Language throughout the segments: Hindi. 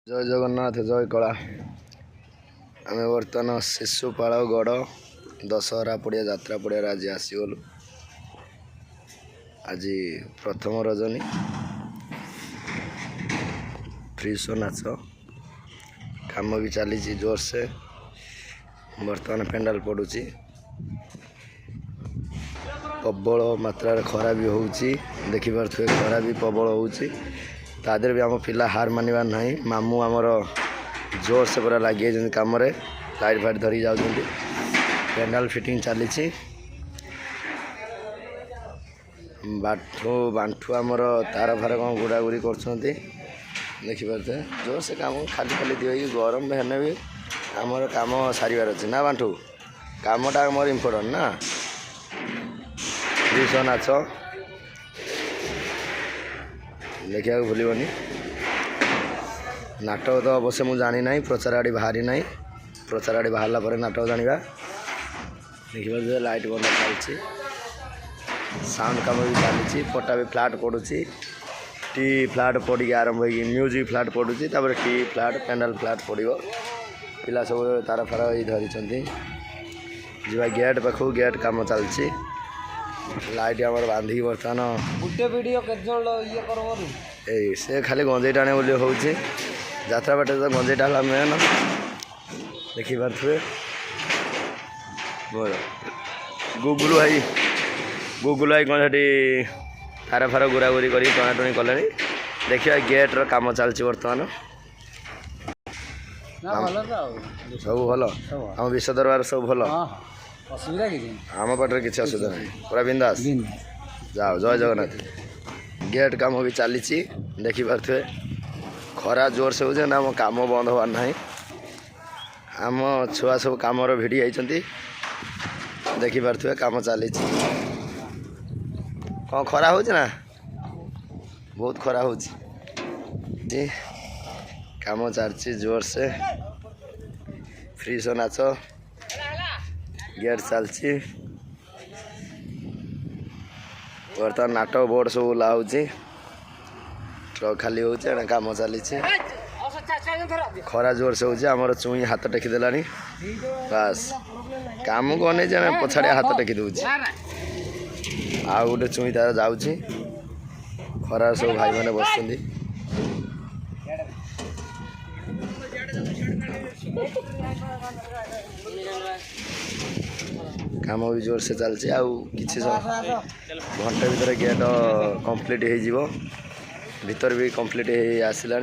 जय जगन्नाथ जय कला आम बर्तमान शिशुपाल गड़ दशहरा पड़िया यात्रा पड़िया आज आसीगलु। आज प्रथम रजनी फ्री शो नाच काम भी चली जोर से बर्तमान पेंडाल पड़ुची प्रबल मात्रा खरा भी होउची देखिपे खरा भी प्रबल होउची तादर भी आम पिला हार मानवार ना मामू आमर जोर से पूरा लगे कम लाइट फाइट धरी जाऊँ पेंडाल फिटिंग चली बांठू आमर तार फार कौन गुड़ा गुड़ी कर देखिपे जोर से काम खाली खाली दिए गरम हेने भी आमर काम सारिबार अच्छे ना बांठू कामटा आमर इम्पोर्टेंट ना विष नाच देखा भूलनी नाटक तो अवश्य मुझे जानी ना प्रचार आड़ी बाहरी ना प्रचार आड़ी बाहर पर नाटक जाना देखिए लाइट बंद चलती साउंड कम भी चली पटा भी फ्लाट पड़ुची टी फ्लाट पड़ी आरंभ हो म्यूजिक फ्लाट पड़ुची टी फ्लाट पेंडाल फ्लाट पड़ो पिला सब तार फार धरी जा गेट पाखु गेट कम चलती लाइट आम बांधिक बर्तमान गोटे वीडियो से खाली गंजे टाणे बोली हूँ यात्रा बाटे तो गंजे टाला मेन देखिपे गुगुल भाई कौन से तार फार गुरा गुरी कर टणाटणी कले देखिए गेट्र कम चलती बर्तमान सब भल आम विश्व दरबार सब भल असुविधा कि आम पाटे किसी असुविधा नहीं पूरा बिंदास जाओ जय जगन्नाथ गेट काम भी चली देखिपे खरा जोर से हो ना आम कम बंद हबार ना आम छुआ सब कम भिड़ी जाइंट देखिपे कम चली कौन खरा हो ना बहुत खरा हो कम चलती जोर से फ्री शो नाच गेट चलती बर्तमान नाटक बोर्ड सब लाऊँ ट्रक खाली हो कम चली खरा जोर से होमर चुई हाथ टेकीदेला बास कम को नहीं पछाड़े हाथ टेकी दूसरी आ गोटे चुई तार जाऊँगी खरा सब भाई मैंने बस काम भी जोर से चलती किसी घंटे भीतर गेट कंप्लीट हो भीतर भी कंप्लीट आसला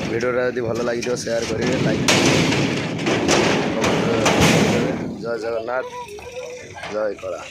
वीडियो यदि भल लगी शेयर करेंगे लाइक जय जगन्नाथ जय कला।